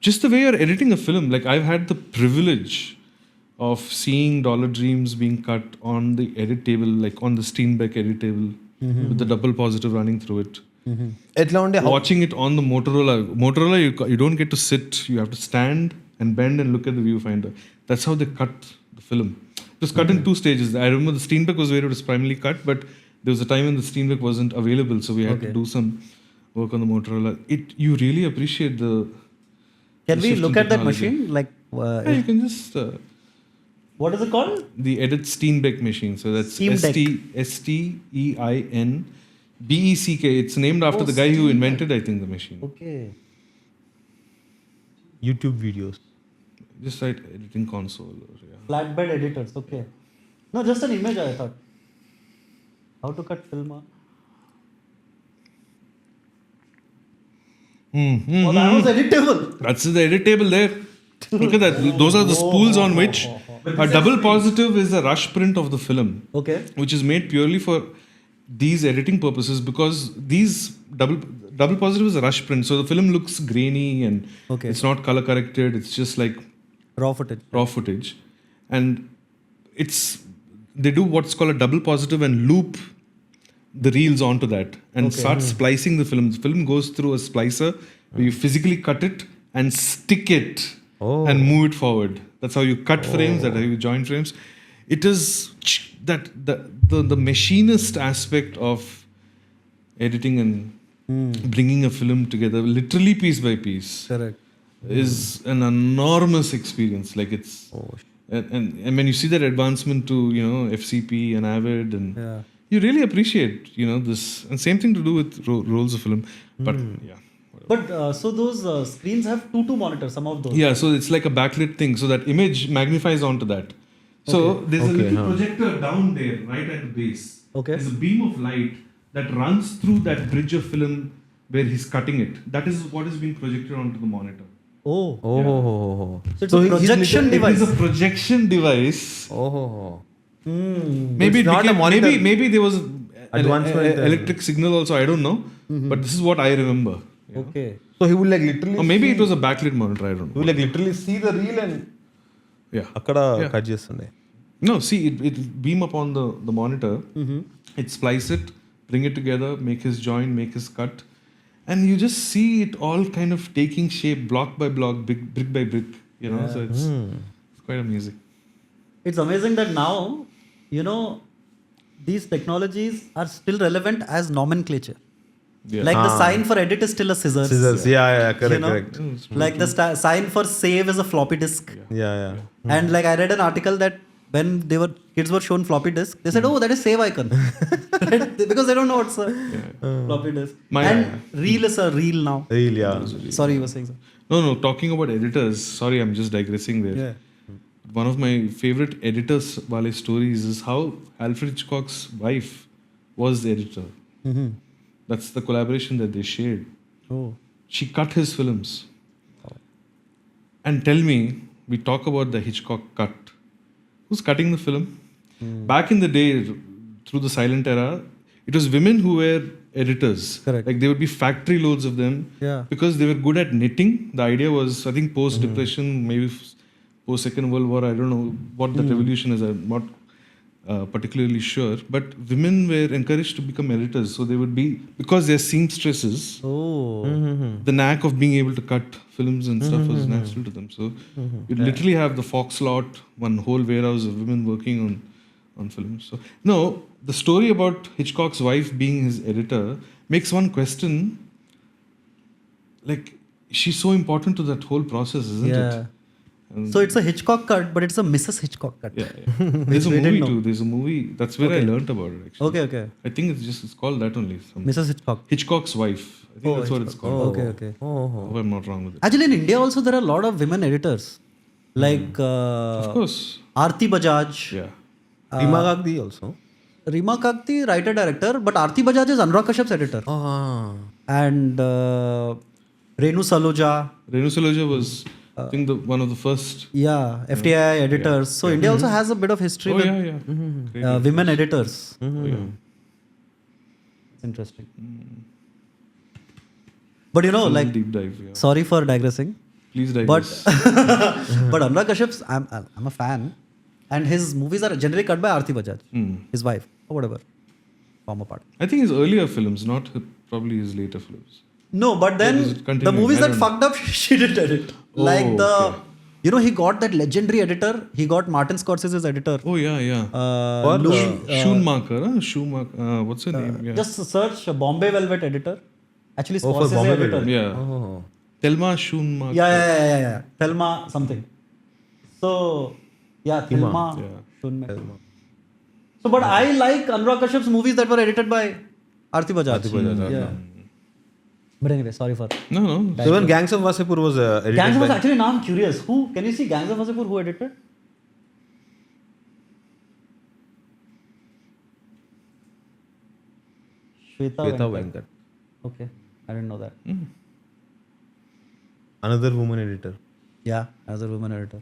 just the way you're editing a film. Like I've had the privilege of seeing Dollar Dreams being cut on the edit table, like on the Steenbeck edit table, with the double positive running through it. ఎట్లా ఉండే Watching it on the Motorola, you don't get to sit. You have to stand and bend and look at the viewfinder. That's how they cut the film. It was cut in 2 stages. I remember the Steenbeck was where it was primarily cut, but there was a time when the Steenbeck wasn't available, so we had to do some work on the Motorola. You really appreciate the. Can we shift look in at that technology. machine? Like, Yeah, you can just what is it called? the edit Steenbeck machine. So that's Steambeck. STEINBECK. It's named after the guy who invented, I think, the machine. Okay. YouTube videos Just write editing console. Or, yeah. Flatbed editors. Okay. No, just an image. I thought. How to cut film? Oh, that was editable. That's the edit table there. Look at that. Those are the spools on which a double positive is a rush print of the film, Okay. which is made purely for these editing purposes, because these double positive is a rush print, so the film looks grainy and Okay. it's not color corrected. It's just like Raw footage. raw footage, and they do what's called a double positive and loop the reels onto that and start splicing the film. The film goes through a splicer where you physically cut it and stick it and move it forward. That's how you cut frames. That's how you join frames. It is that the machinist aspect of editing and bringing a film together, literally piece by piece, Correct. is an enormous experience. Like it's and when you see that advancement to FCP and Avid, and you really appreciate this. And same thing to do with rolls of film, but yeah. But so those screens have two monitors. Some of those. Yeah, so it's like a backlit thing, so that image magnifies onto that. So there's a little projector down there, right at the base. Okay. There's a beam of light that runs through that bridge of film where he's cutting it. That is what is being projected onto the monitor. Oh. So it's So a he's projection It device. is a projection device. Maybe It's not a monitor. maybe there was Advancement, electric signal also. I don't know, but this is what I remember. Okay. So he would like literally Or maybe it was a backlit monitor. I don't he know. Would like literally see the reel and Yeah. అక్కడ cut చేస్తుండే No, see, it beam up on the monitor. It splice it, bring it together, make his join, make his cut, and you just see it all kind of taking shape, block by block, brick by brick. So it's quite amazing. It's amazing that now, these technologies are still relevant as nomenclature. Yeah. Like the sign for edit is still a scissors. Scissors yeah You know? Correct Like the sign for save is a floppy disk. Yeah And like I read an article that when kids were shown floppy disk, they said, "Oh, that is save icon," right? Because they don't know what's a floppy disk. And reel is a reel now. Reel yeah Sorry, you were saying something. No. Talking about editors. Sorry, I'm just digressing there. Yeah. One of my favorite editors wale stories is how Alfred Hitchcock's wife was the editor. That's the collaboration that they shared. Oh. She cut his films. And tell me, we talk about the Hitchcock cut. Who's cutting the film? Back in the day, through the silent era, it was women who were editors. Correct. Like there would be factory loads of them. Yeah. Because they were good at knitting. The idea was, I think, post-depression, maybe post-Second World War, I don't know what the revolution is. I'm not particularly sure. But women were encouraged to become editors. So they would be, because they're seamstresses, Oh. the knack of being able to cut films and stuff was natural to them. So you literally have the Fox lot, one whole warehouse of women working on films. So no, the story about Hitchcock's wife being his editor makes one question, like, she's so important to that whole process, isn't it? Yeah. So it's a Hitchcock cut, but it's a Mrs. Hitchcock cut. Yeah. There's a we didn't movie know. too. There's a movie. That's where I learnt about it, actually. Okay. I think it's called that only. Mrs. Hitchcock. Hitchcock's wife. I think that's what it's called. Okay. Hope I'm not wrong with it. Actually, in India also there are a lot of women editors. Like Of course. Aarti Bajaj. Yeah. Rima Kakti also Rima Kakti, writer director, but Aarti Bajaj is Anurag Kashyap's editor. And Renu Saluja. Renu Saluja was, I think, one of the first. Yeah, FTI editors. So India also has a bit of history with Great. women editors. It's interesting. But Full deep dive. Yeah. sorry for digressing. Please die. But but Anurag Kashyap's, I'm a fan, and his movies are generally cut by Aarti Bajaj, his wife or whatever, former part. I think his earlier films, not probably his later films. No, but then is it the continuing? movies I that don't fucked up, she didn't edit. Like the, okay. you know, he got that legendary editor. He got Martin Scorsese's editor. Oh yeah. Louis, Schumacher, huh? Schumacher. What's her name? Yeah. Just search Bombay Velvet editor. Actually, Oh, for Scorsese Bombay editor. Velvet. Yeah. Oh. Thelma Schumacher. Yeah. Thelma something. So, yeah, Thelma. Yeah. Schumacher. So, but I like Anurag Kashyap's movies that were edited by Aarti Bajaj. Aarti Bajaj, Yeah. But anyway, sorry for. No. So when Gangs of Wasseypur was edited Gangs was by... actually, now I'm curious. Who, can you see Gangs of Wasseypur, who edited? Shweta Shweta Venkat. Venkat. Okay, I didn't know that. Another woman editor. Yeah, as a woman editor.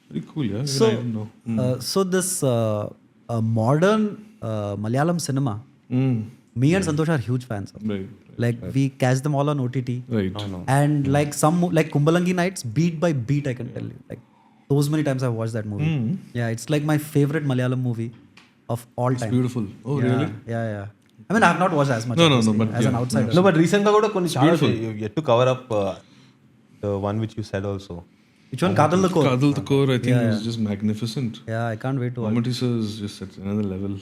Very cool, yeah. So, I don't know. so this modern Malayalam cinema, me and Santhosh are huge fans of. Right. Like we catch them all on OTT. Right. And like like Kumbalangi Nights, beat by beat, I can tell you. Like those many times I've watched that movie. Yeah, it's like my favorite Malayalam movie of all time. Beautiful. Oh, Yeah, really? Yeah. I mean, I have not watched as much. No, obviously, but as an yeah, outsider. No, but recent కూడా కొన్ని చాలా yet to cover up the one which you said also. Which one? Kadal the Core. Kadal the Core, I think, is just magnificent. Yeah, I can't wait to watch. Mammootty sir is just at another level.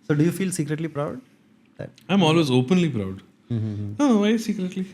So, do you feel secretly proud? That I'm always openly proud. No, why secretly?